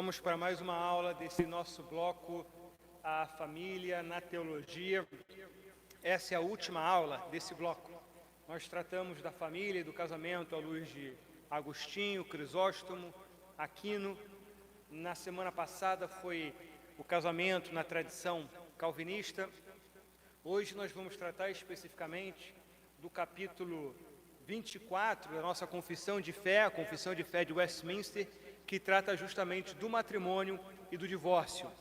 Vamos para mais uma aula desse nosso bloco, a família na teologia. Essa é a última aula desse bloco. Nós tratamos da família e do casamento à luz de Agostinho, Crisóstomo, Aquino. Na semana passada foi o casamento na tradição calvinista. Hoje nós vamos tratar especificamente do capítulo 24 da nossa Confissão de Fé, a Confissão de Fé de Westminster, que trata justamente do matrimônio e do divórcio.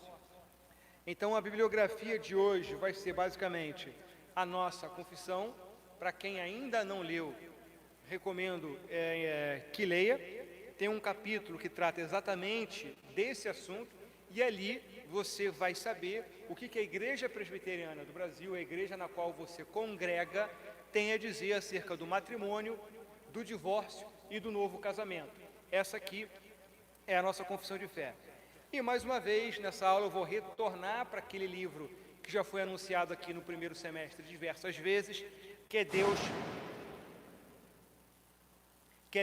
Então, a bibliografia de hoje vai ser basicamente a nossa confissão. Para quem ainda não leu, recomendo que leia. Tem um capítulo que trata exatamente desse assunto, e ali você vai saber o que a Igreja Presbiteriana do Brasil, a igreja na qual você congrega, tem a dizer acerca do matrimônio, do divórcio e do novo casamento. Essa aqui é a nossa confissão de fé. E mais uma vez, nessa aula eu vou retornar para aquele livro que já foi anunciado aqui no primeiro semestre diversas vezes, que é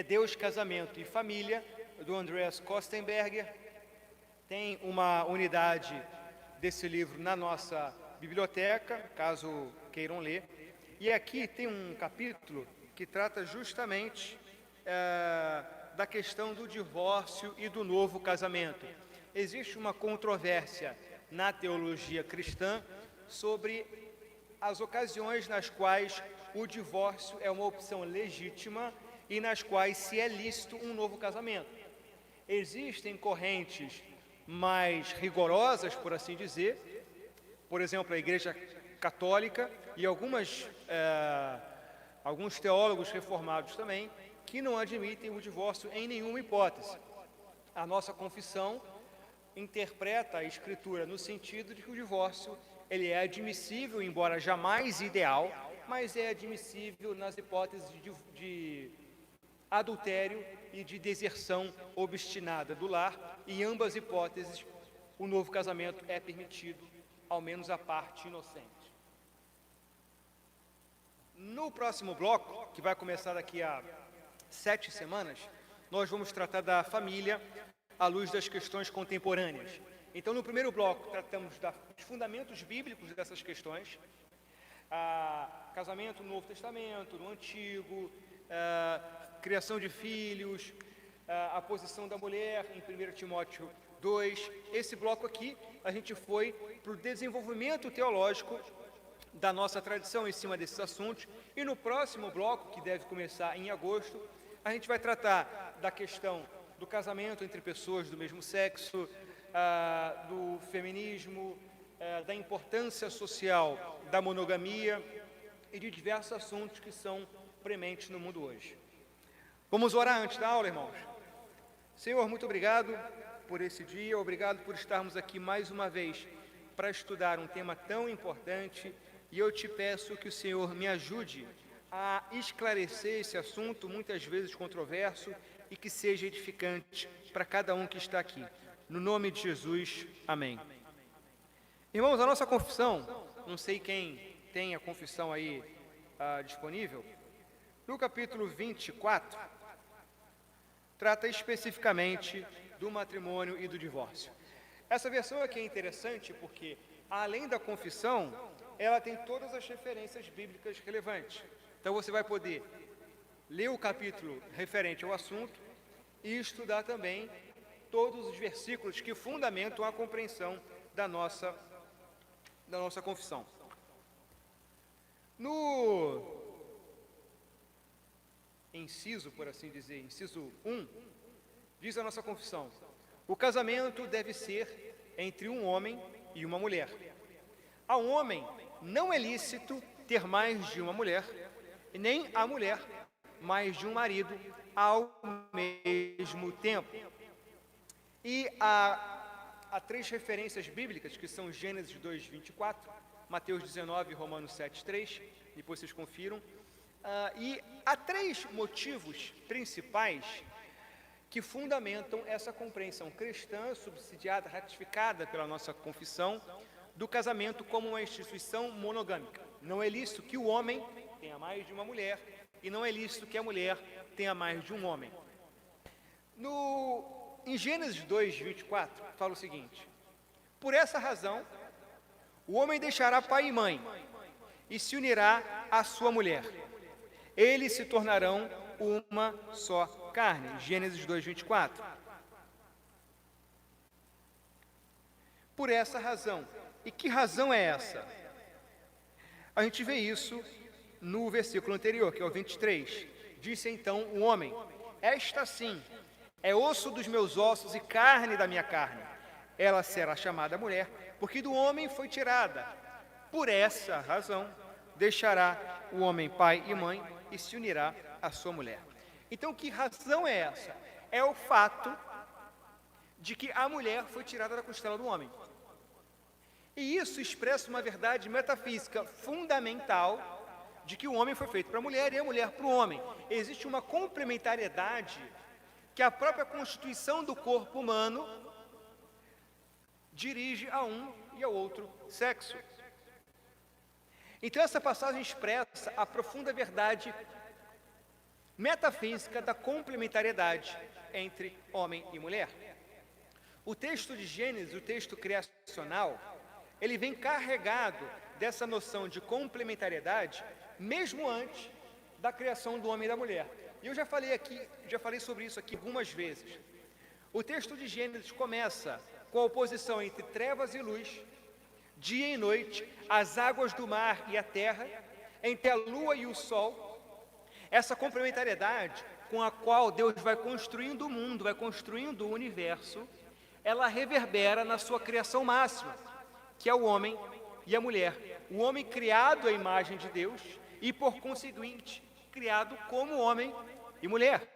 Deus, Casamento e Família, do Andreas Kostenberger. Tem uma unidade desse livro na nossa biblioteca, caso queiram ler. E aqui tem um capítulo que trata justamente da questão do divórcio e do novo casamento. Existe uma controvérsia na teologia cristã sobre as ocasiões nas quais o divórcio é uma opção legítima e nas quais se é lícito um novo casamento. Existem correntes mais rigorosas, por assim dizer, por exemplo, a Igreja Católica e alguns teólogos reformados também, que não admitem o divórcio em nenhuma hipótese. A nossa confissão interpreta a Escritura no sentido de que o divórcio ele é admissível, embora jamais ideal, mas é admissível nas hipóteses de adultério e de deserção obstinada do lar, e em ambas hipóteses o novo casamento é permitido, ao menos a parte inocente. No próximo bloco, que vai começar daqui a 7 semanas, nós vamos tratar da família à luz das questões contemporâneas. Então, no primeiro bloco, tratamos dos fundamentos bíblicos dessas questões, casamento no Novo Testamento, no Antigo, criação de filhos, a posição da mulher em 1 Timóteo 2. Esse bloco aqui, a gente foi para o desenvolvimento teológico da nossa tradição em cima desses assuntos, e no próximo bloco, que deve começar em agosto, a gente vai tratar da questão do casamento entre pessoas do mesmo sexo, do feminismo, da importância social da monogamia e de diversos assuntos que são prementes no mundo hoje. Vamos orar antes da aula, irmãos? Senhor, muito obrigado por esse dia, obrigado por estarmos aqui mais uma vez para estudar um tema tão importante, e eu te peço que o Senhor me ajude a esclarecer esse assunto, muitas vezes controverso, e que seja edificante para cada um que está aqui. No nome de Jesus, amém. Irmãos, a nossa confissão, não sei quem tem a confissão aí disponível, no capítulo 24, trata especificamente do matrimônio e do divórcio. Essa versão aqui é interessante porque, além da confissão, ela tem todas as referências bíblicas relevantes. Então você vai poder ler o capítulo referente ao assunto e estudar também todos os versículos que fundamentam a compreensão da nossa confissão. No inciso, por assim dizer, inciso 1, diz a nossa confissão: o casamento deve ser entre um homem e uma mulher. Ao homem não é lícito ter mais de uma mulher, nem à mulher mais de um marido ao mesmo tempo. E há 3 referências bíblicas, que são Gênesis 2, 24, Mateus 19 e Romanos 7, 3, depois vocês confiram. E há 3 motivos principais que fundamentam essa compreensão cristã, subsidiada, ratificada pela nossa confissão, do casamento como uma instituição monogâmica. Não é lícito que o homem tenha mais de uma mulher, e não é lícito que a mulher tenha mais de um homem. No Em Gênesis 2, 24, fala o seguinte: por essa razão, o homem deixará pai e mãe e se unirá à sua mulher. Eles se tornarão uma só carne. Gênesis 2, 24. Por essa razão. E que razão é essa? A gente vê isso no versículo anterior, que é o 23. Disse então o homem: esta sim é osso dos meus ossos e carne da minha carne. Ela será chamada mulher, porque do homem foi tirada. Por essa razão, deixará o homem pai e mãe e se unirá à sua mulher. Então, que razão é essa? É o fato de que a mulher foi tirada da costela do homem. E isso expressa uma verdade metafísica fundamental de que o homem foi feito para a mulher e a mulher para o homem. Existe uma complementariedade que a própria constituição do corpo humano dirige a um e ao outro sexo. Então essa passagem expressa a profunda verdade metafísica da complementariedade entre homem e mulher. O texto de Gênesis, o texto criacional, ele vem carregado dessa noção de complementariedade mesmo antes da criação do homem e da mulher. E eu já falei sobre isso aqui algumas vezes. O texto de Gênesis começa com a oposição entre trevas e luz, dia e noite, as águas do mar e a terra, entre a lua e o sol. Essa complementariedade com a qual Deus vai construindo o mundo, vai construindo o universo, ela reverbera na sua criação máxima, que é o homem e a mulher. O homem criado à imagem de Deus e, por conseguinte, criado como homem e mulher.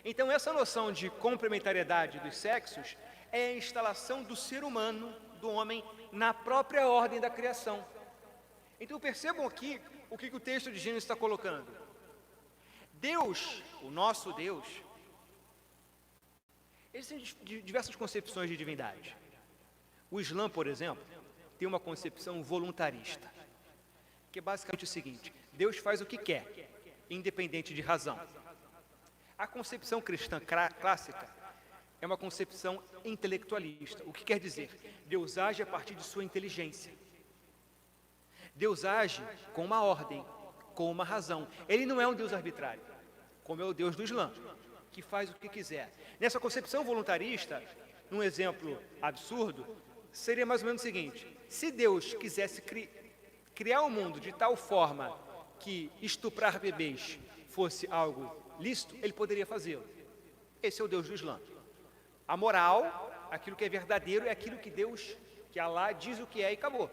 Então, essa noção de complementariedade dos sexos é a instalação do ser humano, do homem, na própria ordem da criação. Então, percebam aqui o que o texto de Gênesis está colocando. Deus, o nosso Deus, existem diversas concepções de divindade. O Islã, por exemplo, tem uma concepção voluntarista, que é basicamente o seguinte: Deus faz o que quer, independente de razão. A concepção cristã clássica é uma concepção intelectualista. O que quer dizer? Deus age a partir de sua inteligência. Deus age com uma ordem, com uma razão. Ele não é um Deus arbitrário, como é o Deus do Islã, que faz o que quiser. Nessa concepção voluntarista, um exemplo absurdo, seria mais ou menos o seguinte: se Deus quisesse criar um mundo de tal forma que estuprar bebês fosse algo lícito, ele poderia fazê-lo. Esse é o Deus do Islã. A moral, aquilo que é verdadeiro, é aquilo que Deus, que Alá, diz o que é e acabou.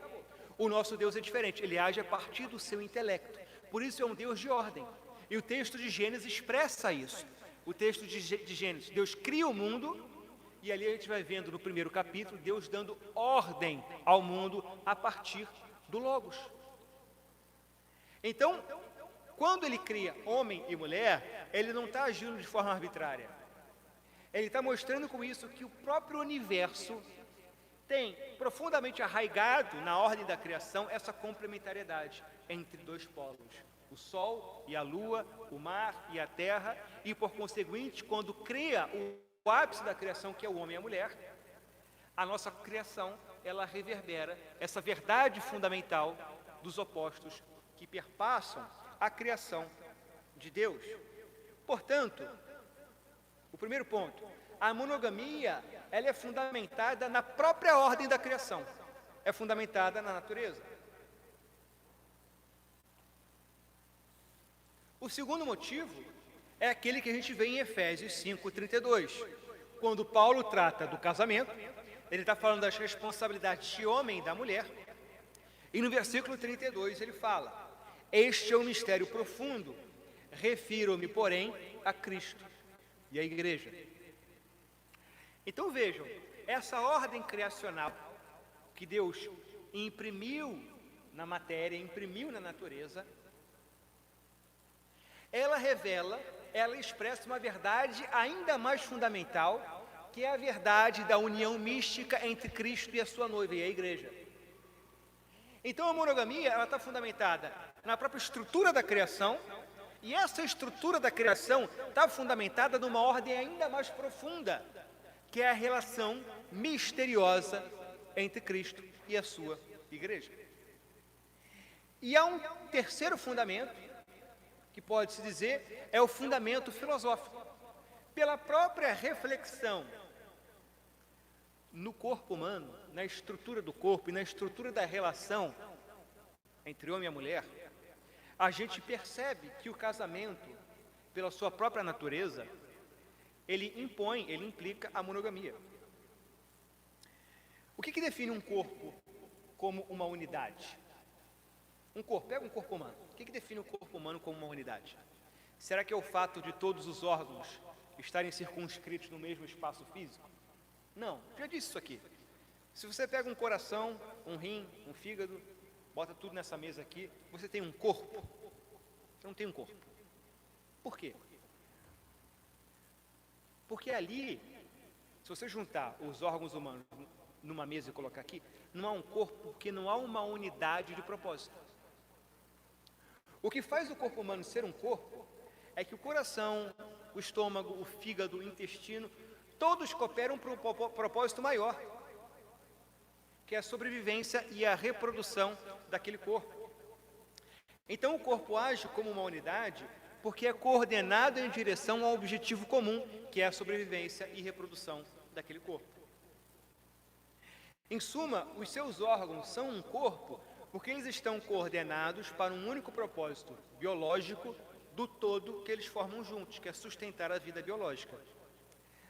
O nosso Deus é diferente, ele age a partir do seu intelecto. Por isso é um Deus de ordem. E o texto de Gênesis expressa isso. O texto de Gênesis, Deus cria o mundo, e ali a gente vai vendo no primeiro capítulo, Deus dando ordem ao mundo a partir do Logos. Então, quando ele cria homem e mulher, ele não está agindo de forma arbitrária. Ele está mostrando com isso que o próprio universo tem profundamente arraigado na ordem da criação essa complementariedade entre dois polos: o sol e a lua, o mar e a terra, e por conseguinte, quando cria o ápice da criação, que é o homem e a mulher, a nossa criação, ela reverbera essa verdade fundamental dos opostos que perpassam a criação de Deus. Portanto, o primeiro ponto, a monogamia, ela é fundamentada na própria ordem da criação, é fundamentada na natureza. O segundo motivo é aquele que a gente vê em Efésios 5:32. Quando Paulo trata do casamento, ele está falando das responsabilidades de homem e da mulher, e no versículo 32 ele fala: este é um mistério profundo, refiro-me, porém, a Cristo e à igreja. Então vejam, essa ordem criacional que Deus imprimiu na matéria, imprimiu na natureza, ela revela, ela expressa uma verdade ainda mais fundamental, que é a verdade da união mística entre Cristo e a sua noiva, e a igreja. Então a monogamia, ela está fundamentada na própria estrutura da criação, E essa estrutura da criação está fundamentada numa ordem ainda mais profunda, que é a relação misteriosa entre Cristo e a sua igreja. E há um terceiro fundamento, que pode-se dizer, é o fundamento filosófico. Pela própria reflexão no corpo humano, na estrutura do corpo e na estrutura da relação entre homem e mulher, a gente percebe que o casamento, pela sua própria natureza, ele implica a monogamia. O que define um corpo como uma unidade? Pega um corpo humano. O que define o corpo humano como uma unidade? Será que é o fato de todos os órgãos estarem circunscritos no mesmo espaço físico? Não, já disse isso aqui. Se você pega um coração, um rim, um fígado, bota tudo nessa mesa aqui, você tem um corpo. Você não tem um corpo. Por quê? Porque ali, se você juntar os órgãos humanos numa mesa e colocar aqui, não há um corpo, porque não há uma unidade de propósito. O que faz o corpo humano ser um corpo é que o coração, o estômago, o fígado, o intestino, todos cooperam para um propósito maior, que é a sobrevivência e a reprodução daquele corpo. Então o corpo age como uma unidade porque é coordenado em direção ao objetivo comum, que é a sobrevivência e reprodução daquele corpo. Em suma, os seus órgãos são um corpo porque eles estão coordenados para um único propósito biológico do todo que eles formam juntos, que é sustentar a vida biológica.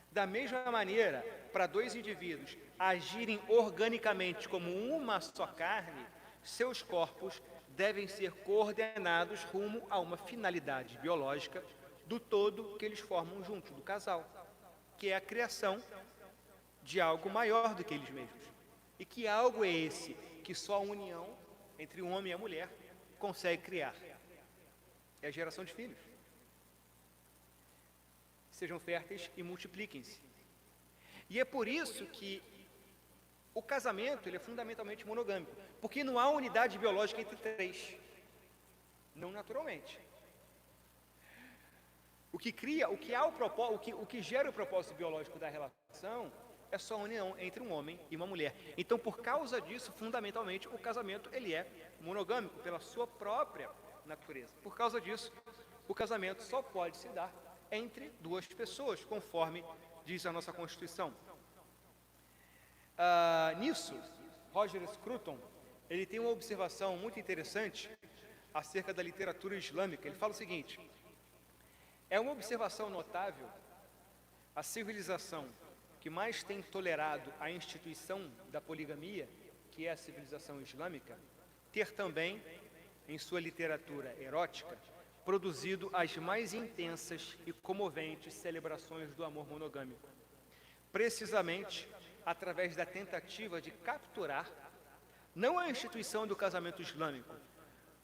Da mesma maneira, para dois indivíduos agirem organicamente como uma só carne, seus corpos devem ser coordenados rumo a uma finalidade biológica do todo que eles formam juntos, do casal, que é a criação de algo maior do que eles mesmos. E que algo é esse que só a união entre o homem e a mulher consegue criar? É a geração de filhos. Sejam férteis e multipliquem-se. E é por isso que o casamento ele é fundamentalmente monogâmico, porque não há unidade biológica entre três, não naturalmente. O que gera o propósito biológico da relação é só a união entre um homem e uma mulher. Então, por causa disso, fundamentalmente, o casamento ele é monogâmico pela sua própria natureza. Por causa disso, o casamento só pode se dar entre duas pessoas, conforme diz a nossa Constituição. Nisso, Roger Scruton, ele tem uma observação muito interessante acerca da literatura islâmica. Ele fala o seguinte: é uma observação notável a civilização que mais tem tolerado a instituição da poligamia, que é a civilização islâmica, ter também, em sua literatura erótica, produzido as mais intensas e comoventes celebrações do amor monogâmico, precisamente através da tentativa de capturar não a instituição do casamento islâmico,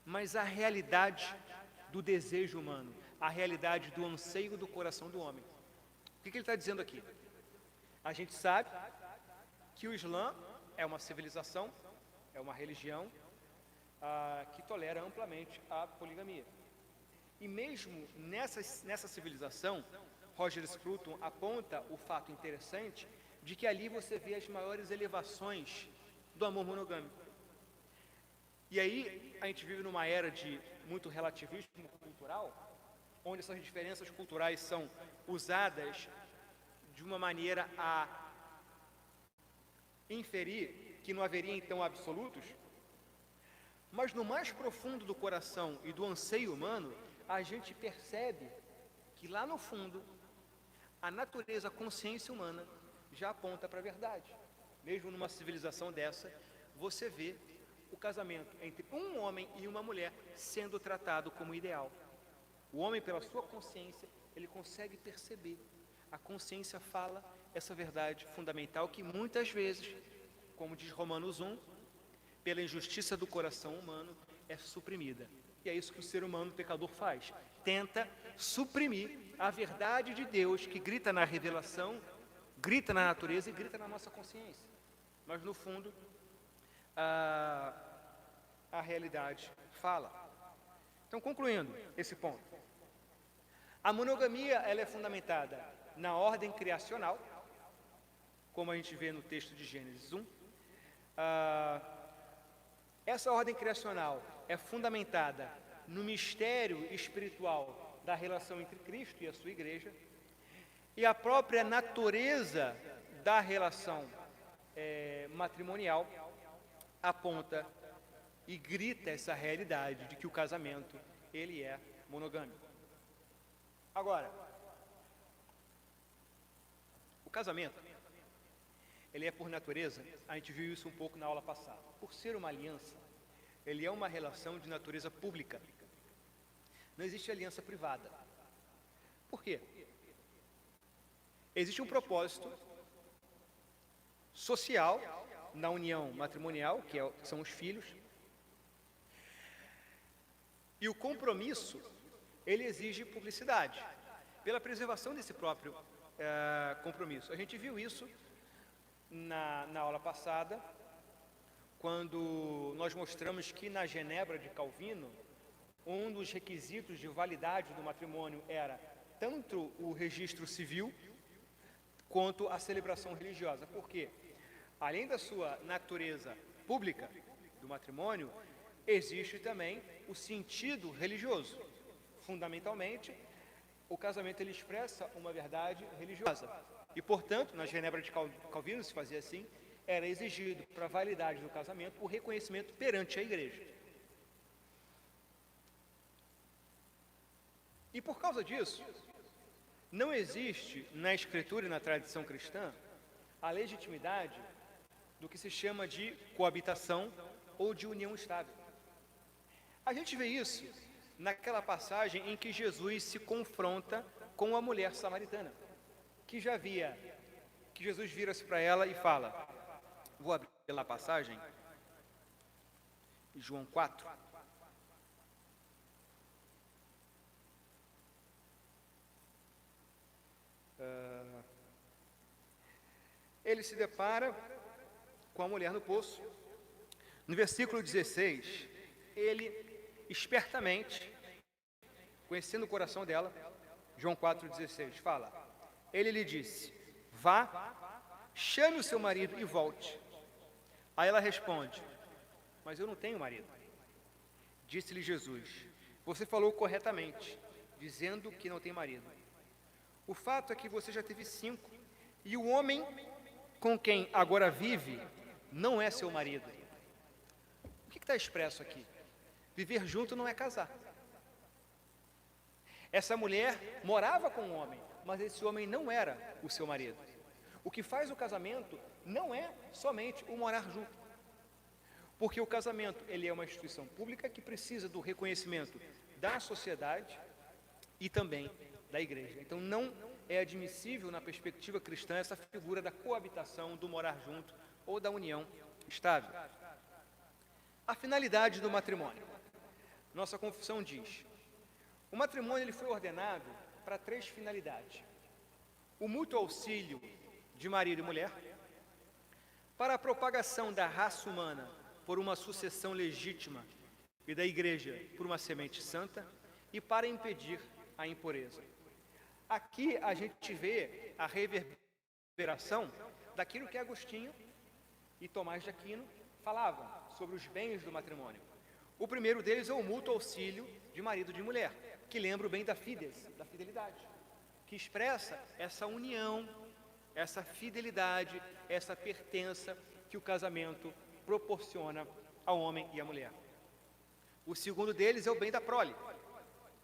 mas a realidade do desejo humano, a realidade do anseio do coração do homem. O que ele está dizendo aqui? A gente sabe que o Islã é uma civilização, é uma religião que tolera amplamente a poligamia. E mesmo nessa civilização, Roger Scruton aponta o fato interessante de que ali você vê as maiores elevações do amor monogâmico. E aí a gente vive numa era de muito relativismo cultural, onde essas diferenças culturais são usadas de uma maneira a inferir que não haveria então absolutos, mas no mais profundo do coração e do anseio humano, a gente percebe que lá no fundo, a natureza, a consciência humana já aponta para a verdade. Mesmo numa civilização dessa, você vê o casamento entre um homem e uma mulher sendo tratado como ideal. O homem, pela sua consciência, ele consegue perceber. A consciência fala essa verdade fundamental que muitas vezes, como diz Romanos 1, pela injustiça do coração humano, é suprimida. E é isso que o ser humano pecador faz. Tenta suprimir a verdade de Deus que grita na revelação, grita na natureza e grita na nossa consciência. Mas no fundo, a realidade fala. Então, concluindo esse ponto, A monogamia ela é fundamentada na ordem criacional, como a gente vê no texto de Gênesis 1. Essa ordem criacional é fundamentada no mistério espiritual da relação entre Cristo e a sua igreja, e a própria natureza da relação matrimonial aponta e grita essa realidade de que o casamento ele é monogâmico. Agora, o casamento ele é por natureza, a gente viu isso um pouco na aula passada, por ser uma aliança, ele é uma relação de natureza pública. Não existe aliança privada. Por quê? Existe um propósito social na união matrimonial, que são os filhos, e o compromisso, ele exige publicidade, pela preservação desse próprio compromisso. A gente viu isso na aula passada, quando nós mostramos que na Genebra de Calvino, um dos requisitos de validade do matrimônio era tanto o registro civil, quanto a celebração religiosa. Por quê? Além da sua natureza pública do matrimônio, existe também o sentido religioso. Fundamentalmente, o casamento ele expressa uma verdade religiosa. E, portanto, na Genebra de Calvino se fazia assim, era exigido para a validade do casamento o reconhecimento perante a igreja. E por causa disso, não existe na Escritura e na tradição cristã a legitimidade do que se chama de coabitação ou de união estável. A gente vê isso naquela passagem em que Jesus se confronta com a mulher samaritana, que Jesus vira-se para ela e fala, vou abrir lá a passagem, João 4. Ele se depara com a mulher no poço. No versículo 16, ele espertamente, conhecendo o coração dela, João 4,16, fala, ele lhe disse, vá, chame o seu marido e volte. Aí ela responde, mas eu não tenho marido. Disse-lhe Jesus, você falou corretamente, dizendo que não tem marido. O fato é que você já teve 5, e o homem com quem agora vive não é seu marido. O que está expresso aqui? Viver junto não é casar. Essa mulher morava com um homem, mas esse homem não era o seu marido. O que faz o casamento não é somente o morar junto. Porque o casamento ele é uma instituição pública que precisa do reconhecimento da sociedade e também da igreja. Então não é admissível na perspectiva cristã essa figura da coabitação, do morar junto ou da união estável. A finalidade do matrimônio. Nossa confissão diz, o matrimônio ele foi ordenado para 3 finalidades. O mútuo auxílio de marido e mulher, para a propagação da raça humana por uma sucessão legítima e da igreja por uma semente santa e para impedir a impureza. Aqui a gente vê a reverberação daquilo que Agostinho e Tomás de Aquino falavam sobre os bens do matrimônio. O primeiro deles é o mútuo auxílio de marido e de mulher, que lembra o bem da fides, da fidelidade, que expressa essa união, essa fidelidade, essa pertença que o casamento proporciona ao homem e à mulher. O segundo deles é o bem da prole,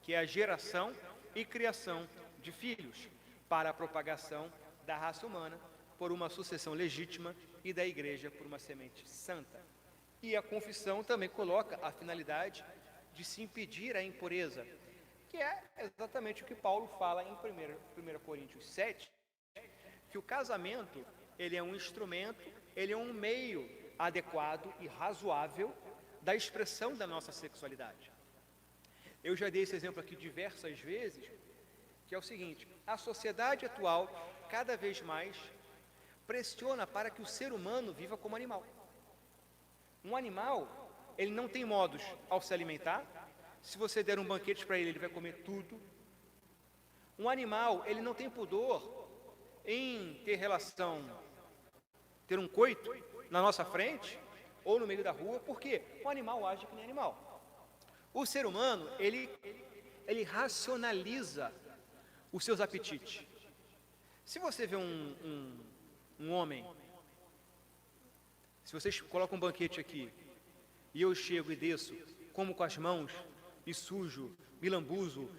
que é a geração e criação de filhos, para a propagação da raça humana por uma sucessão legítima e da igreja por uma semente santa. E a confissão também coloca a finalidade de se impedir a impureza, que é exatamente o que Paulo fala em 1 Coríntios 7, que o casamento ele é um instrumento, ele é um meio adequado e razoável da expressão da nossa sexualidade. Eu já dei esse exemplo aqui diversas vezes, que é o seguinte, a sociedade atual, cada vez mais, pressiona para que o ser humano viva como animal. Um animal, ele não tem modos ao se alimentar, se você der um banquete para ele, ele vai comer tudo. Um animal, ele não tem pudor em ter um coito na nossa frente ou no meio da rua, porque o animal age que nem animal. O ser humano, ele racionaliza os seus apetites. Se você vê um homem, se vocês colocam um banquete aqui, e eu chego e desço, como com as mãos, me sujo, me lambuzo,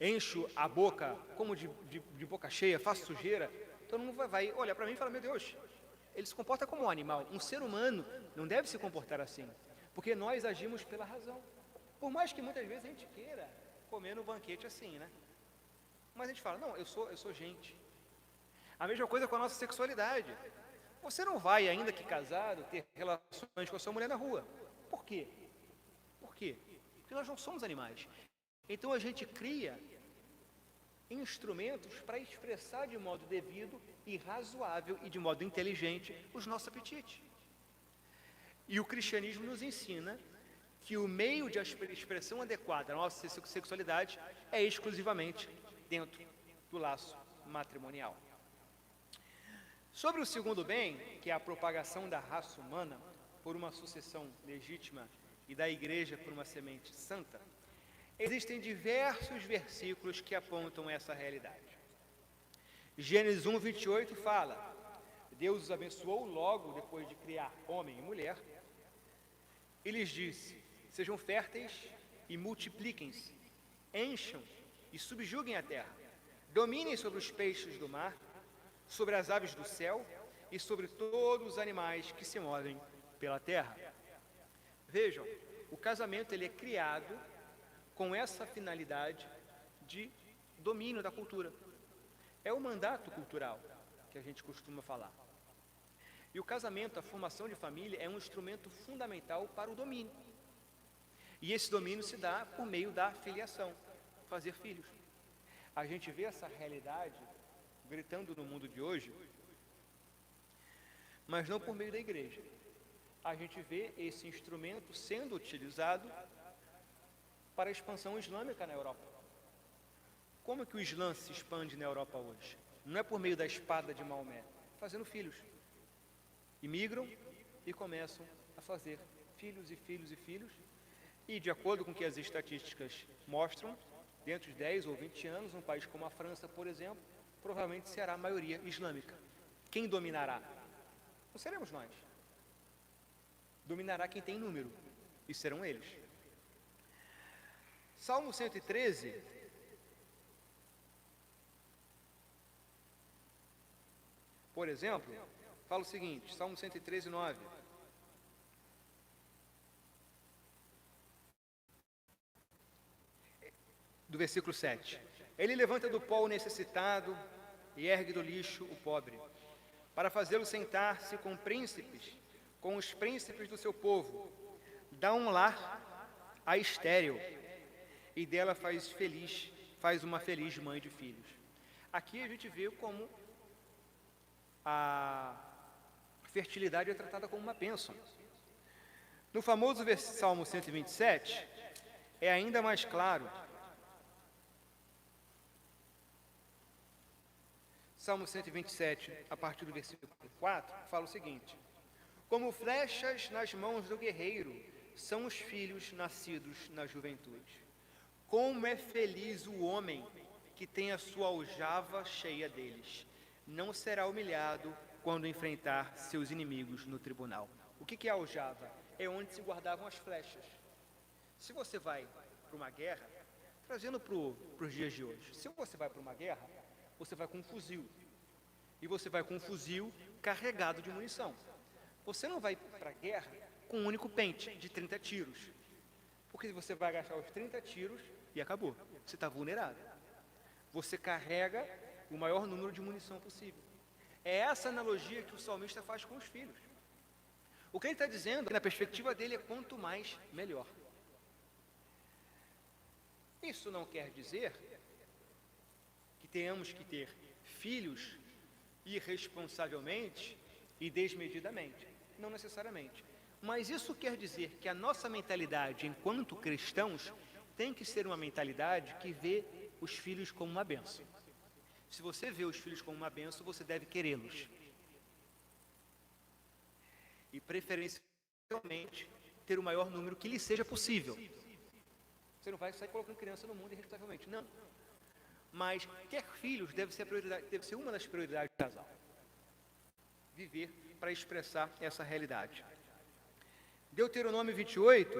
encho a boca, como de boca cheia, faço sujeira, todo mundo vai olhar para mim e falar, meu Deus, ele se comporta como um animal. Um ser humano não deve se comportar assim, porque nós agimos pela razão. Por mais que muitas vezes a gente queira comer no banquete assim, né? Mas a gente fala, não, eu sou gente. A mesma coisa com a nossa sexualidade. Você não vai, ainda que casado, ter relações com a sua mulher na rua. Por quê? Por quê? Porque nós não somos animais. Então a gente cria instrumentos para expressar de modo devido e razoável e de modo inteligente os nossos apetites. E o cristianismo nos ensina que o meio de expressão adequada da nossa sexualidade é exclusivamente dentro do laço matrimonial. Sobre o segundo bem, que é a propagação da raça humana por uma sucessão legítima e da igreja por uma semente santa, existem diversos versículos que apontam essa realidade. Gênesis 1, 28 fala, Deus os abençoou logo depois de criar homem e mulher, e lhes disse, sejam férteis e multipliquem-se, encham e subjuguem a terra, dominem sobre os peixes do mar, sobre as aves do céu e sobre todos os animais que se movem pela terra. Vejam, o casamento ele é criado com essa finalidade de domínio da cultura. É o mandato cultural que a gente costuma falar. E o casamento, a formação de família, é um instrumento fundamental para o domínio. E esse domínio se dá por meio da filiação, fazer filhos. A gente vê essa realidade gritando no mundo de hoje, mas não por meio da igreja. A gente vê esse instrumento sendo utilizado para a expansão islâmica na Europa. Como que o Islã se expande na Europa hoje? Não é por meio da espada de Maomé, fazendo filhos. Imigram e começam a fazer filhos e filhos e filhos. E de acordo com o que as estatísticas mostram, dentro de 10 ou 20 anos, um país como a França, por exemplo, provavelmente será a maioria islâmica. Quem dominará? Não seremos nós. Dominará quem tem número, e serão eles. Salmo 113, por exemplo, fala o seguinte, Salmo 113, 9. Do versículo 7. Ele levanta do pó o necessitado e ergue do lixo o pobre, para fazê-lo sentar-se com os príncipes do seu povo. Dá um lar à estéril, e dela faz uma feliz mãe de filhos. Aqui a gente vê como a fertilidade é tratada como uma bênção. No famoso Salmo 127, é ainda mais claro. Salmo 127, a partir do versículo 4, fala o seguinte: como flechas nas mãos do guerreiro são os filhos nascidos na juventude. Como é feliz o homem que tem a sua aljava cheia deles. Não será humilhado quando enfrentar seus inimigos no tribunal. O que é aljava? É onde se guardavam as flechas. Se você vai para uma guerra, trazendo para os dias de hoje, se você vai para uma guerra, você vai com um fuzil. E você vai com um fuzil carregado de munição. Você não vai para a guerra com um único pente de 30 tiros. Porque você vai gastar os 30 tiros e acabou. Você está vulnerável. Você carrega o maior número de munição possível. É essa analogia que o salmista faz com os filhos. O que ele está dizendo, na perspectiva dele, é quanto mais, melhor. Isso não quer dizer que tenhamos que ter filhos irresponsavelmente e desmedidamente. Não necessariamente. Mas isso quer dizer que a nossa mentalidade enquanto cristãos tem que ser uma mentalidade que vê os filhos como uma bênção. Se você vê os filhos como uma bênção, você deve querê-los. E preferencialmente ter o maior número que lhe seja possível. Você não vai sair colocando criança no mundo irresponsavelmente, não. Mas ter filhos deve ser a prioridade, deve ser uma das prioridades do casal. Viver para expressar essa realidade. Deuteronômio 28.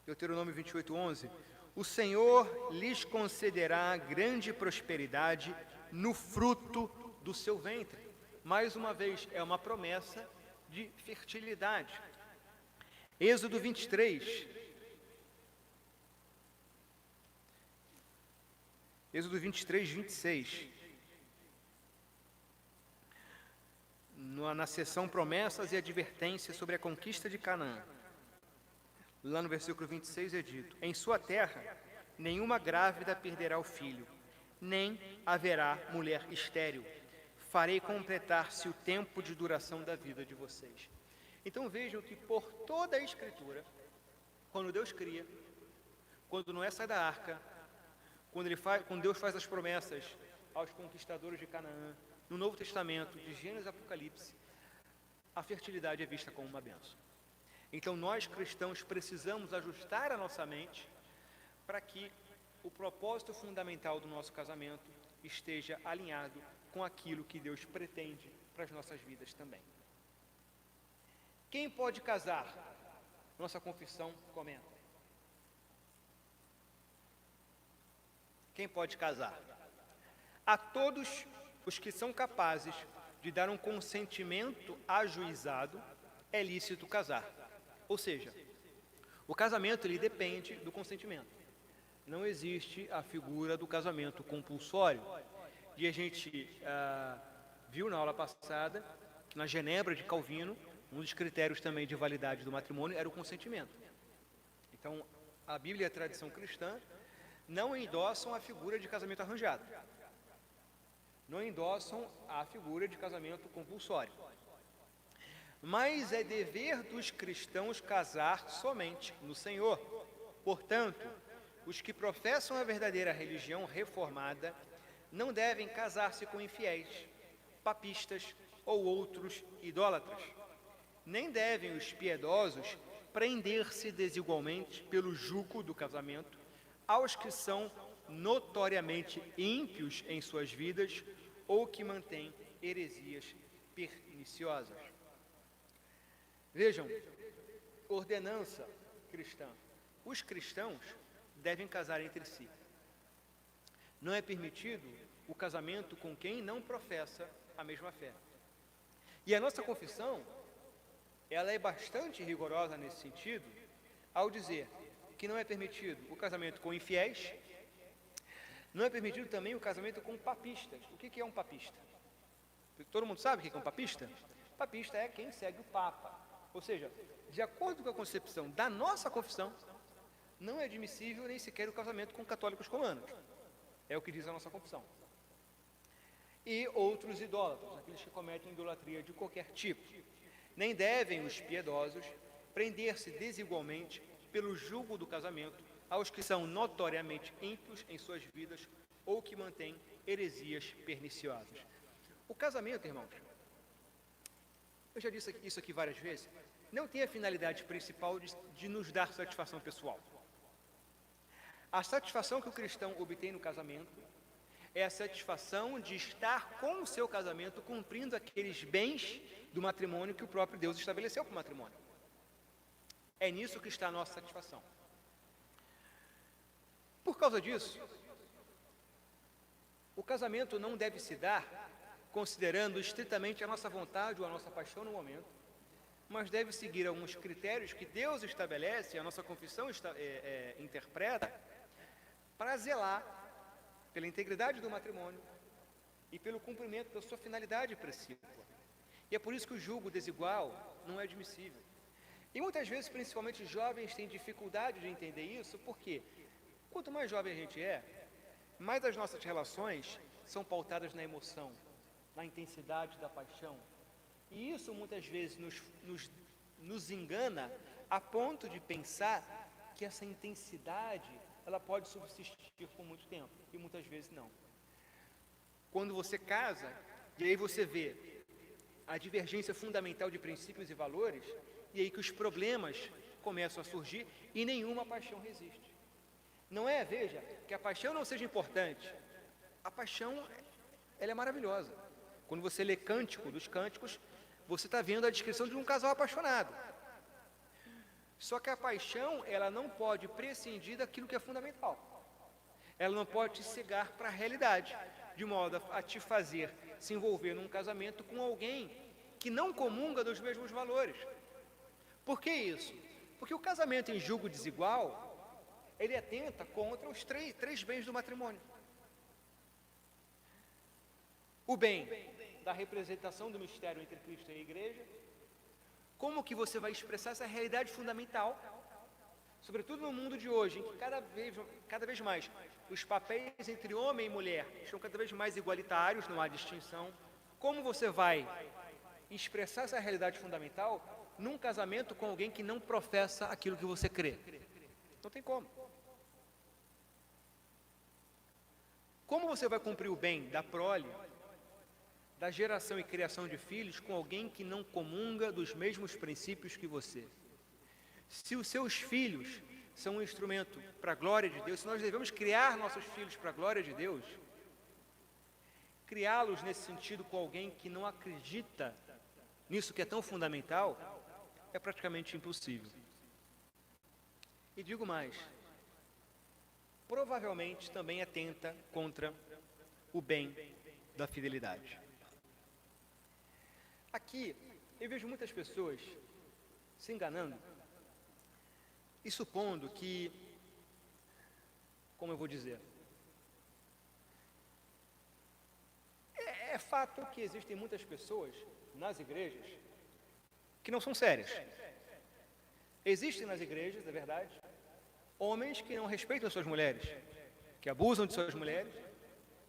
Deuteronômio 28:11. O Senhor lhes concederá grande prosperidade no fruto do seu ventre. Mais uma vez, é uma promessa de fertilidade. Êxodo 23. Êxodo 23, 26. Na seção promessas e advertências sobre a conquista de Canaã. Lá no versículo 26 é dito: em sua terra, nenhuma grávida perderá o filho, nem haverá mulher estéril. Farei completar-se o tempo de duração da vida de vocês. Então vejam que por toda a Escritura, quando Deus cria, quando Noé sai da arca, quando Deus faz as promessas aos conquistadores de Canaã, no Novo Testamento, de Gênesis a Apocalipse, a fertilidade é vista como uma bênção. Então nós cristãos precisamos ajustar a nossa mente para que o propósito fundamental do nosso casamento esteja alinhado com aquilo que Deus pretende para as nossas vidas também. Quem pode casar? Nossa confissão comenta. Quem pode casar? A todos os que são capazes de dar um consentimento ajuizado, é lícito casar. Ou seja, o casamento ele depende do consentimento. Não existe a figura do casamento compulsório. E a gente viu na aula passada, na Genebra de Calvino, um dos critérios também de validade do matrimônio era o consentimento. Então, a Bíblia e a tradição cristã não endossam a figura de casamento arranjado. Não endossam a figura de casamento compulsório. Mas é dever dos cristãos casar somente no Senhor. Portanto, os que professam a verdadeira religião reformada não devem casar-se com infiéis, papistas ou outros idólatras. Nem devem os piedosos prender-se desigualmente pelo jugo do casamento aos que são notoriamente ímpios em suas vidas ou que mantêm heresias perniciosas. Vejam, ordenança cristã. Os cristãos devem casar entre si. Não é permitido o casamento com quem não professa a mesma fé. E a nossa confissão, ela é bastante rigorosa nesse sentido, ao dizer que não é permitido o casamento com infiéis, não é permitido também o casamento com papistas. O que é um papista? Todo mundo sabe o que é um papista? Papista é quem segue o Papa. Ou seja, de acordo com a concepção da nossa confissão, não é admissível nem sequer o casamento com católicos romanos. É o que diz a nossa confissão. E outros idólatras, aqueles que cometem idolatria de qualquer tipo. Nem devem os piedosos prender-se desigualmente pelo jugo do casamento aos que são notoriamente ímpios em suas vidas ou que mantêm heresias perniciosas. O casamento, irmãos, eu já disse isso aqui várias vezes, não tem a finalidade principal de nos dar satisfação pessoal. A satisfação que o cristão obtém no casamento é a satisfação de estar com o seu casamento cumprindo aqueles bens do matrimônio que o próprio Deus estabeleceu para o matrimônio. É nisso que está a nossa satisfação. Por causa disso, o casamento não deve se dar considerando estritamente a nossa vontade ou a nossa paixão no momento, mas deve seguir alguns critérios que Deus estabelece, a nossa confissão interpreta, para zelar pela integridade do matrimônio e pelo cumprimento da sua finalidade precípua. E é por isso que o jugo desigual não é admissível. E muitas vezes, principalmente jovens, têm dificuldade de entender isso, porque quanto mais jovem a gente é, mais as nossas relações são pautadas na emoção, na intensidade da paixão. E isso muitas vezes nos engana a ponto de pensar que essa intensidade ela pode subsistir por muito tempo, e muitas vezes não. Quando você casa, e aí você vê a divergência fundamental de princípios e valores, e aí que os problemas começam a surgir e nenhuma paixão resiste. Não é, veja, que a paixão não seja importante. A paixão, ela é maravilhosa. Quando você lê Cântico dos Cânticos, você está vendo a descrição de um casal apaixonado. Só que a paixão, ela não pode prescindir daquilo que é fundamental. Ela não pode te cegar para a realidade, de modo a te fazer se envolver num casamento com alguém que não comunga dos mesmos valores. Por que isso? Porque o casamento em julgo desigual, ele atenta contra os três bens do matrimônio. O bem da representação do mistério entre Cristo e a Igreja. Como que você vai expressar essa realidade fundamental, sobretudo no mundo de hoje, em que cada vez mais os papéis entre homem e mulher estão cada vez mais igualitários, não há distinção. Como você vai expressar essa realidade fundamental num casamento com alguém que não professa aquilo que você crê? Não tem como. Como você vai cumprir o bem da prole, da geração e criação de filhos com alguém que não comunga dos mesmos princípios que você? Se os seus filhos são um instrumento para a glória de Deus, se nós devemos criar nossos filhos para a glória de Deus, criá-los nesse sentido com alguém que não acredita nisso que é tão fundamental, é praticamente impossível. E digo mais, provavelmente também atenta contra o bem da fidelidade. Aqui, eu vejo muitas pessoas se enganando e supondo que, como eu vou dizer, é fato que existem muitas pessoas nas igrejas que não são sérias. Existem nas igrejas, é verdade, homens que não respeitam suas mulheres, que abusam de suas mulheres,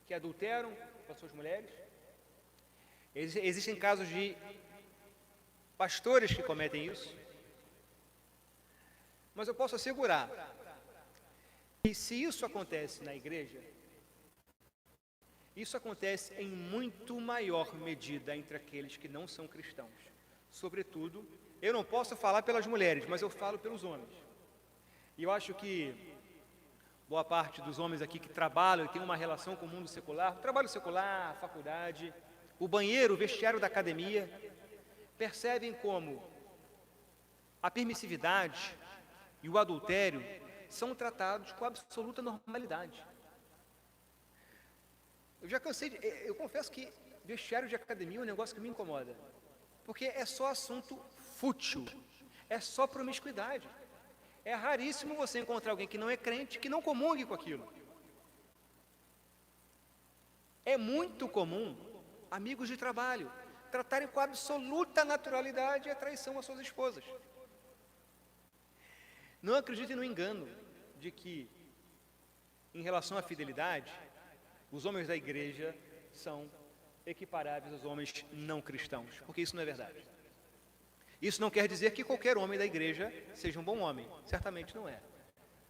que adulteram com as suas mulheres. Existem casos de pastores que cometem isso. Mas eu posso assegurar que se isso acontece na igreja, isso acontece em muito maior medida entre aqueles que não são cristãos. Sobretudo, eu não posso falar pelas mulheres, mas eu falo pelos homens. E eu acho que boa parte dos homens aqui que trabalham e têm uma relação com o mundo secular, trabalho secular, faculdade, o banheiro, o vestiário da academia, percebem como a permissividade e o adultério são tratados com absoluta normalidade. Eu já cansei, eu confesso que vestiário de academia é um negócio que me incomoda, porque é só assunto fútil, é só promiscuidade. É raríssimo você encontrar alguém que não é crente, que não comungue com aquilo. É muito comum amigos de trabalho tratarem com absoluta naturalidade a traição às suas esposas. Não acreditem no engano de que, em relação à fidelidade, os homens da igreja são equiparáveis aos homens não cristãos, porque isso não é verdade. Isso não quer dizer que qualquer homem da igreja seja um bom homem, certamente não é.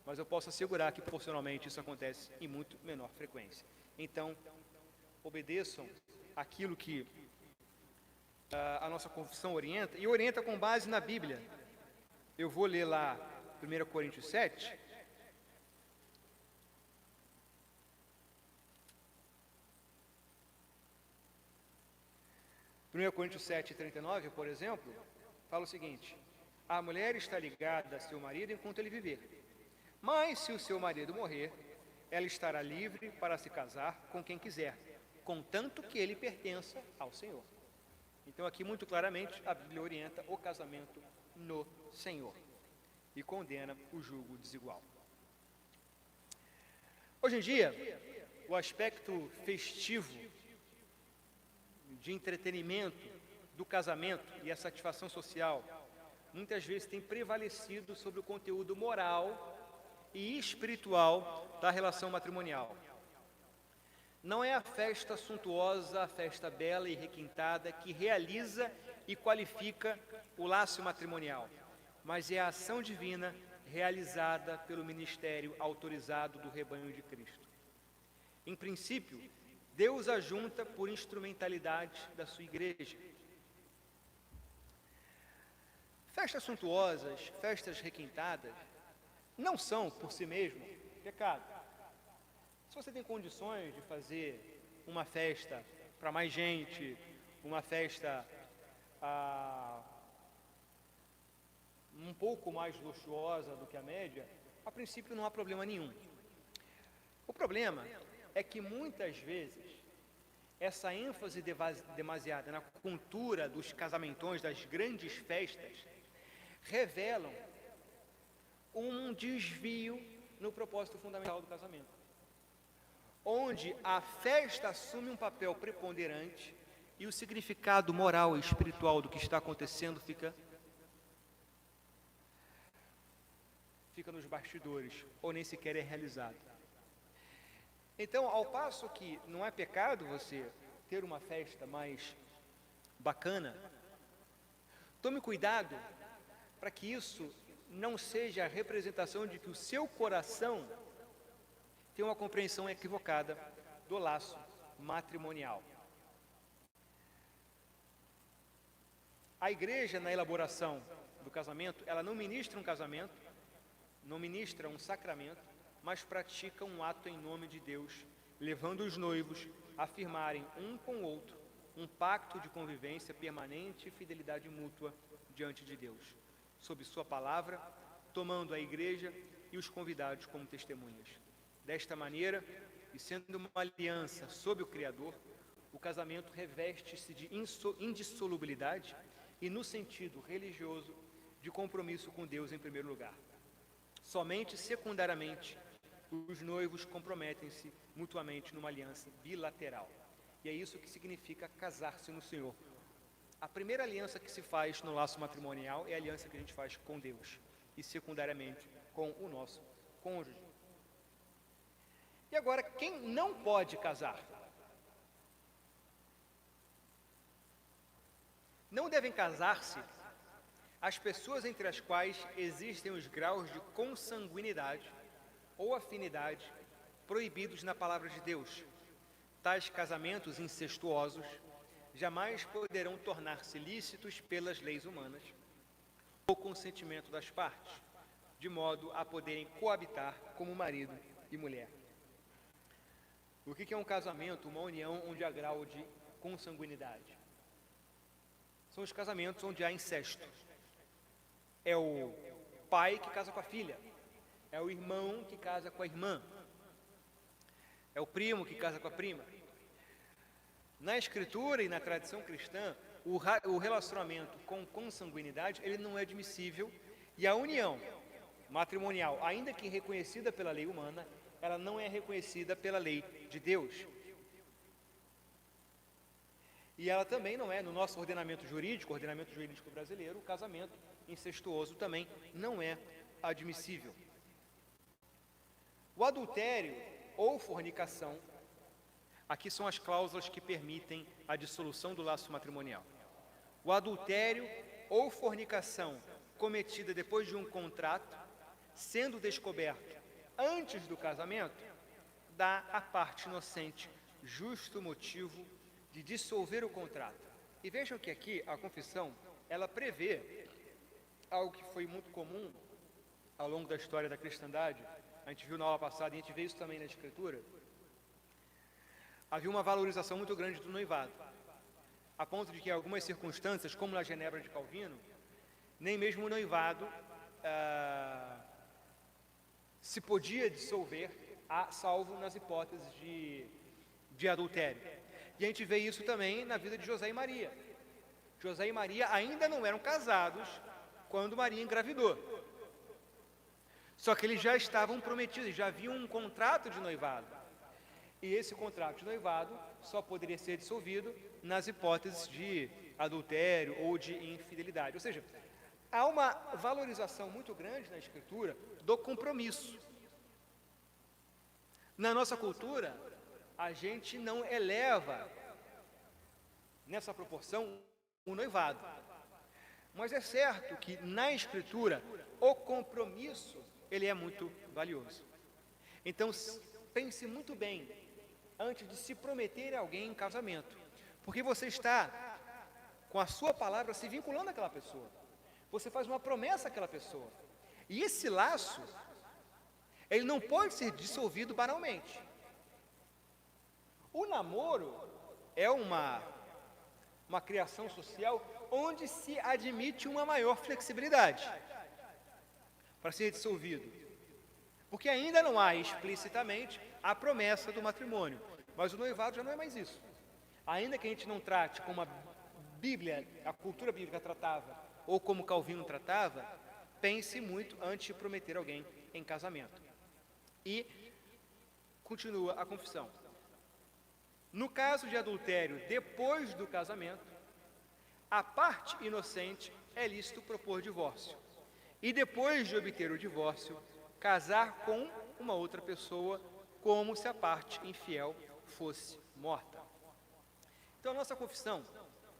Mas eu posso assegurar que proporcionalmente isso acontece em muito menor frequência. Então, obedeçam aquilo que a nossa confissão orienta, e orienta com base na Bíblia. Eu vou ler lá 1 Coríntios 7. Primeiro Coríntios 7, 39, por exemplo, fala o seguinte: a mulher está ligada a seu marido enquanto ele viver, mas se o seu marido morrer, ela estará livre para se casar com quem quiser, contanto que ele pertença ao Senhor. Então aqui muito claramente a Bíblia orienta o casamento no Senhor e condena o julgo desigual. Hoje em dia, o aspecto festivo de entretenimento do casamento e a satisfação social muitas vezes tem prevalecido sobre o conteúdo moral e espiritual da relação matrimonial. Não é a festa suntuosa, a festa bela e requintada que realiza e qualifica o laço matrimonial, mas é a ação divina realizada pelo ministério autorizado do rebanho de Cristo. Em princípio, Deus a junta por instrumentalidade da sua igreja. Festas suntuosas, festas requintadas, não são, por si mesmo, pecado. Se você tem condições de fazer uma festa para mais gente, uma festa um pouco mais luxuosa do que a média, a princípio não há problema nenhum. O problema é que muitas vezes essa ênfase demasiada na cultura dos casamentões, das grandes festas, revelam um desvio no propósito fundamental do casamento, onde a festa assume um papel preponderante e o significado moral e espiritual do que está acontecendo fica nos bastidores, ou nem sequer é realizado. Então, ao passo que não é pecado você ter uma festa mais bacana, tome cuidado para que isso não seja a representação de que o seu coração tem uma compreensão equivocada do laço matrimonial. A igreja, na elaboração do casamento, ela não ministra um casamento, não ministra um sacramento, mas pratica um ato em nome de Deus, levando os noivos a firmarem um com o outro um pacto de convivência permanente e fidelidade mútua diante de Deus, sob sua palavra, tomando a igreja e os convidados como testemunhas. Desta maneira, e sendo uma aliança sob o Criador, o casamento reveste-se de indissolubilidade e, no sentido religioso, de compromisso com Deus em primeiro lugar. Somente secundariamente, os noivos comprometem-se mutuamente numa aliança bilateral. E é isso que significa casar-se no Senhor. A primeira aliança que se faz no laço matrimonial é a aliança que a gente faz com Deus e secundariamente com o nosso cônjuge. E agora, quem não pode casar? Não devem casar-se as pessoas entre as quais existem os graus de consanguinidade ou afinidade proibidos na palavra de Deus. Tais casamentos incestuosos jamais poderão tornar-se lícitos pelas leis humanas ou consentimento das partes, de modo a poderem coabitar como marido e mulher. O que é um casamento? Uma união onde há grau de consanguinidade. São os casamentos onde há incesto. É o pai que casa com a filha, é o irmão que casa com a irmã, é o primo que casa com a prima. Na Escritura e na tradição cristã, o relacionamento com consanguinidade, ele não é admissível, e a união matrimonial, ainda que reconhecida pela lei humana, ela não é reconhecida pela lei de Deus. E ela também não é, no nosso ordenamento jurídico brasileiro, o casamento incestuoso também não é admissível. O adultério ou fornicação, aqui são as cláusulas que permitem a dissolução do laço matrimonial. O adultério ou fornicação cometida depois de um contrato, sendo descoberto antes do casamento, dá à parte inocente justo motivo de dissolver o contrato. E vejam que aqui a confissão, ela prevê algo que foi muito comum ao longo da história da cristandade. A gente viu na aula passada e a gente vê isso também na Escritura. Havia uma valorização muito grande do noivado, a ponto de que em algumas circunstâncias, como na Genebra de Calvino, nem mesmo o noivado se podia dissolver, salvo nas hipóteses de adultério. E a gente vê isso também na vida de José e Maria. José e Maria ainda não eram casados quando Maria engravidou. Só que eles já estavam prometidos, já havia um contrato de noivado. E esse contrato de noivado só poderia ser dissolvido nas hipóteses de adultério ou de infidelidade. Ou seja, há uma valorização muito grande na Escritura do compromisso. Na nossa cultura, a gente não eleva nessa proporção o noivado. Mas é certo que na Escritura o compromisso ele é muito valioso. Então pense muito bem antes de se prometer a alguém em casamento, porque você está com a sua palavra se vinculando àquela pessoa. Você faz uma promessa àquela pessoa. E esse laço, ele não pode ser dissolvido banalmente. O namoro é uma criação social onde se admite uma maior flexibilidade para ser dissolvido. Porque ainda não há explicitamente a promessa do matrimônio. Mas o noivado já não é mais isso. Ainda que a gente não trate como a Bíblia, a cultura bíblica tratava, ou como Calvino tratava, pense muito antes de prometer alguém em casamento. E continua a confissão. No caso de adultério depois do casamento, a parte inocente é lícito propor divórcio. E depois de obter o divórcio, casar com uma outra pessoa, como se a parte infiel fosse morta. Então a nossa confissão,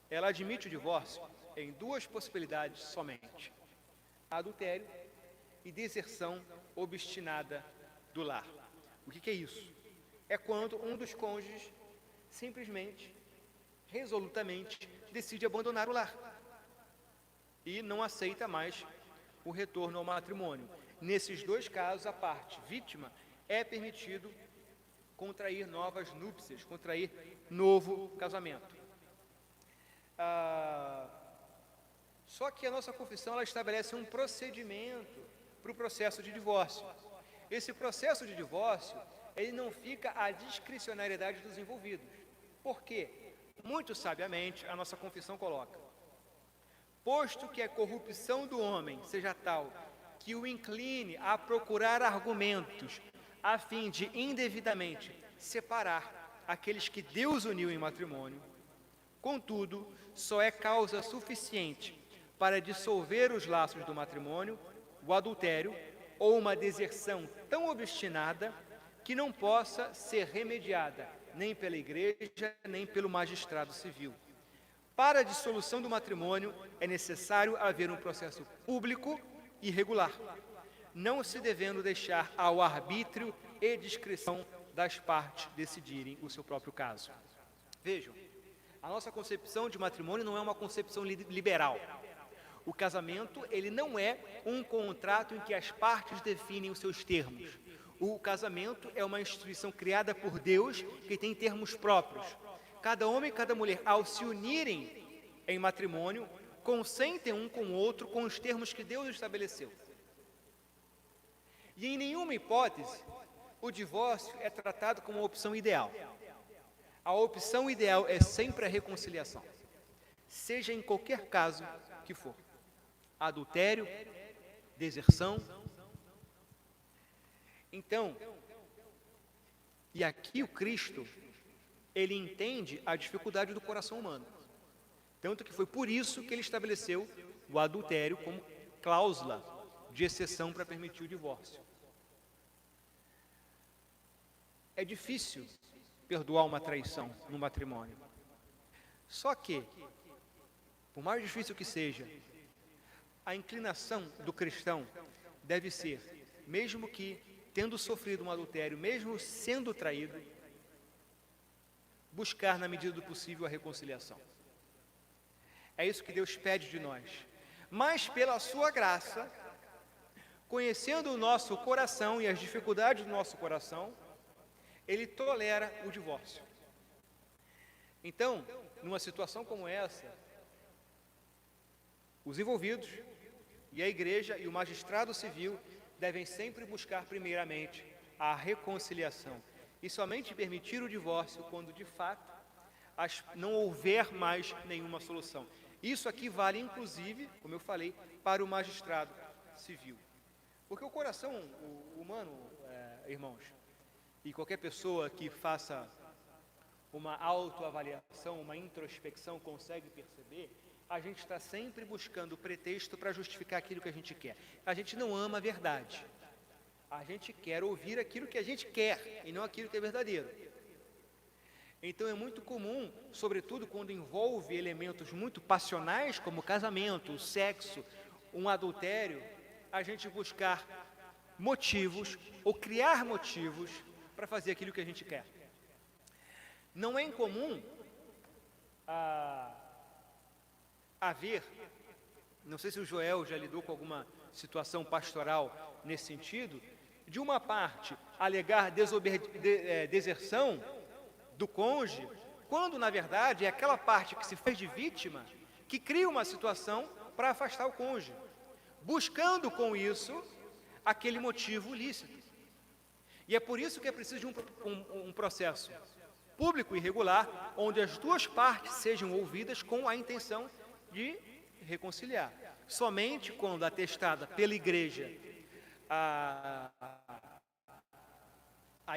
ela admite o divórcio em duas possibilidades somente: adultério e deserção obstinada do lar. O que é isso? É quando um dos cônjuges simplesmente, resolutamente, decide abandonar o lar e não aceita mais o retorno ao matrimônio. Nesses dois casos, a parte vítima é permitido contrair novas núpcias, contrair novo casamento. Só que a nossa confissão ela estabelece um procedimento para o processo de divórcio. Esse processo de divórcio, ele não fica à discricionariedade dos envolvidos. Por quê? Muito sabiamente, a nossa confissão coloca: posto que a corrupção do homem seja tal que o incline a procurar argumentos a fim de indevidamente separar aqueles que Deus uniu em matrimônio, contudo, só é causa suficiente para dissolver os laços do matrimônio, o adultério ou uma deserção tão obstinada que não possa ser remediada nem pela igreja, nem pelo magistrado civil. Para a dissolução do matrimônio, é necessário haver um processo público e regular, não se devendo deixar ao arbítrio e discrição das partes decidirem o seu próprio caso. Vejam, a nossa concepção de matrimônio não é uma concepção liberal. O casamento, ele não é um contrato em que as partes definem os seus termos. O casamento é uma instituição criada por Deus que tem termos próprios. Cada homem e cada mulher, ao se unirem em matrimônio, consentem um com o outro com os termos que Deus estabeleceu. E em nenhuma hipótese, o divórcio é tratado como uma opção ideal. A opção ideal é sempre a reconciliação, seja em qualquer caso que for. Adultério, deserção. Então, e aqui o Cristo, ele entende a dificuldade do coração humano. Tanto que foi por isso que ele estabeleceu o adultério como cláusula de exceção para permitir o divórcio. É difícil perdoar uma traição no matrimônio. Só que, por mais difícil que seja, a inclinação do cristão deve ser, mesmo que tendo sofrido um adultério, mesmo sendo traído, buscar na medida do possível a reconciliação. É isso que Deus pede de nós. Mas pela sua graça, conhecendo o nosso coração e as dificuldades do nosso coração, ele tolera o divórcio. Então, numa situação como essa, os envolvidos e a igreja e o magistrado civil devem sempre buscar primeiramente a reconciliação e somente permitir o divórcio quando de fato não houver mais nenhuma solução. Isso aqui vale inclusive, como eu falei, para o magistrado civil. Porque o coração humano, irmãos, e qualquer pessoa que faça uma autoavaliação, uma introspecção, consegue perceber, a gente está sempre buscando pretexto para justificar aquilo que a gente quer. A gente não ama a verdade. A gente quer ouvir aquilo que a gente quer e não aquilo que é verdadeiro. Então é muito comum, sobretudo quando envolve elementos muito passionais, como casamento, sexo, um adultério, a gente buscar motivos ou criar motivos para fazer aquilo que a gente quer. Não é incomum haver, não sei se o Joel já lidou com alguma situação pastoral nesse sentido, de uma parte alegar deserção do cônjuge, quando na verdade é aquela parte que se fez de vítima que cria uma situação para afastar o cônjuge, buscando com isso aquele motivo lícito. E é por isso que é preciso de um processo público e regular, onde as duas partes sejam ouvidas com a intenção de reconciliar. Somente quando atestada pela igreja a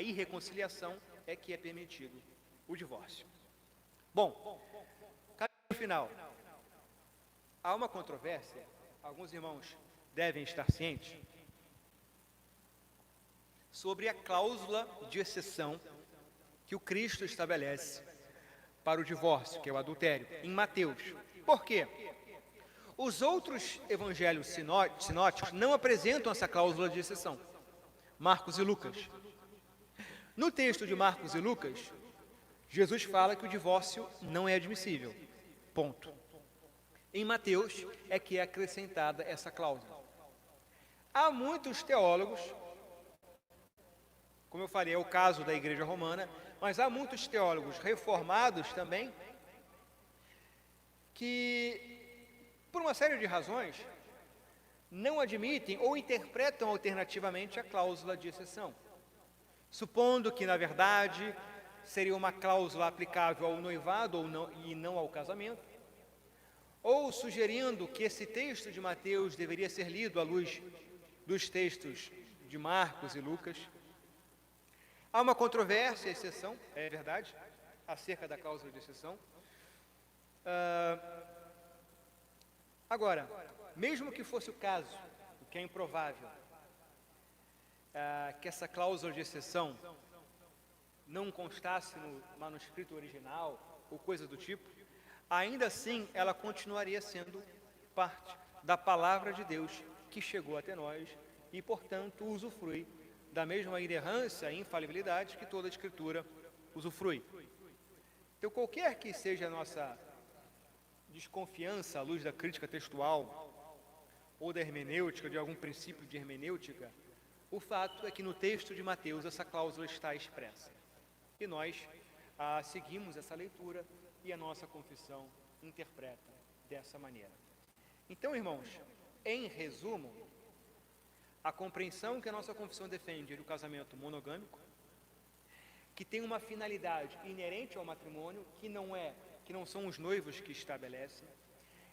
irreconciliação é que é permitido o divórcio. Bom, capítulo final. Há uma controvérsia, alguns irmãos devem estar cientes, sobre a cláusula de exceção que o Cristo estabelece para o divórcio, que é o adultério, em Mateus. Por quê? Os outros evangelhos sinóticos não apresentam essa cláusula de exceção, Marcos e Lucas. No texto de Marcos e Lucas, Jesus fala que o divórcio não é admissível, ponto. Em Mateus é que é acrescentada essa cláusula. Há muitos teólogos, como eu falei, é o caso da Igreja Romana, mas há muitos teólogos reformados também, que, por uma série de razões, não admitem ou interpretam alternativamente a cláusula de exceção, supondo que, na verdade, seria uma cláusula aplicável ao noivado e não ao casamento, ou sugerindo que esse texto de Mateus deveria ser lido à luz dos textos de Marcos e Lucas. Há uma controvérsia, exceção, é verdade, acerca da cláusula de exceção. Agora, mesmo que fosse o caso, o que é improvável, que essa cláusula de exceção não constasse no manuscrito original ou coisa do tipo, ainda assim ela continuaria sendo parte da palavra de Deus que chegou até nós e, portanto, usufrui da mesma inerrância e infalibilidade que toda a Escritura usufrui. Então, qualquer que seja a nossa desconfiança à luz da crítica textual ou da hermenêutica, de algum princípio de hermenêutica, o fato é que no texto de Mateus essa cláusula está expressa. E nós seguimos essa leitura e a nossa confissão interpreta dessa maneira. Então, irmãos, em resumo, a compreensão que a nossa confissão defende é do casamento monogâmico, que tem uma finalidade inerente ao matrimônio, que não são os noivos que estabelecem,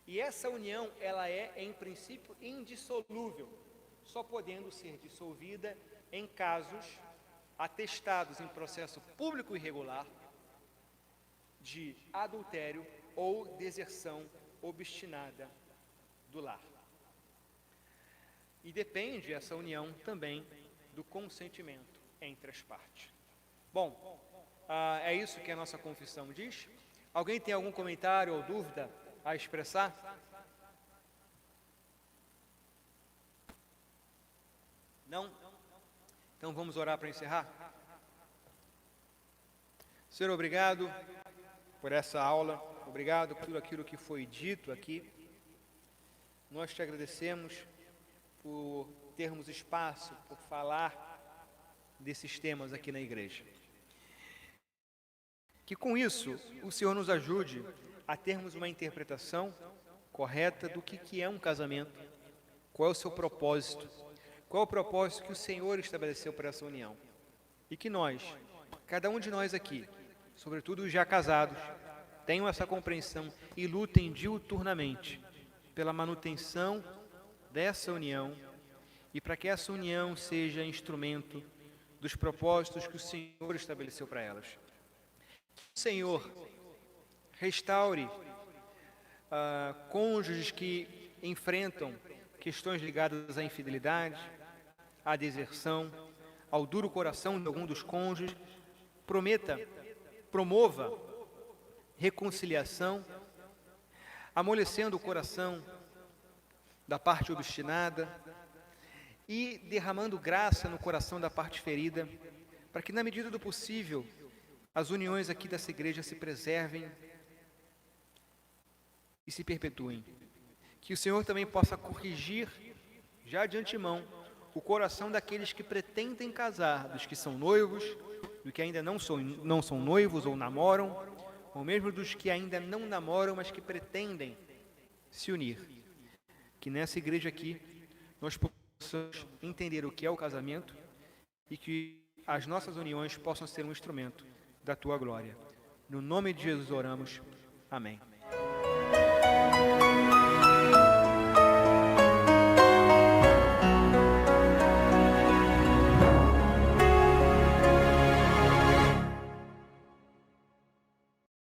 e essa união, ela é, em princípio, indissolúvel, só podendo ser dissolvida em casos atestados em processo público e regular de adultério ou deserção obstinada do lar. E depende essa união também do consentimento entre as partes. Bom, é isso que a nossa confissão diz. Alguém tem algum comentário ou dúvida a expressar? Não? Então vamos orar para encerrar? Senhor, obrigado por essa aula, obrigado por tudo aquilo que foi dito aqui. Nós te agradecemos por termos espaço, por falar desses temas aqui na igreja. Que com isso o Senhor nos ajude a termos uma interpretação correta do que é um casamento, qual é o seu propósito, qual é o propósito que o Senhor estabeleceu para essa união. E que nós, cada um de nós aqui, sobretudo os já casados, tenham essa compreensão e lutem diuturnamente pela manutenção dessa união e para que essa união seja instrumento dos propósitos que o Senhor estabeleceu para elas. Senhor, restaure cônjuges que enfrentam questões ligadas à infidelidade, à deserção, ao duro coração de algum dos cônjuges. Prometa promova reconciliação, amolecendo o coração da parte obstinada e derramando graça no coração da parte ferida, para que, na medida do possível, as uniões aqui dessa igreja se preservem e se perpetuem. Que o Senhor também possa corrigir, já de antemão, o coração daqueles que pretendem casar, dos que são noivos, dos que ainda não são noivos ou namoram, ou mesmo dos que ainda não namoram, mas que pretendem se unir. Que nessa igreja aqui nós possamos entender o que é o casamento e que as nossas uniões possam ser um instrumento da Tua glória. No nome de Jesus oramos. Amém.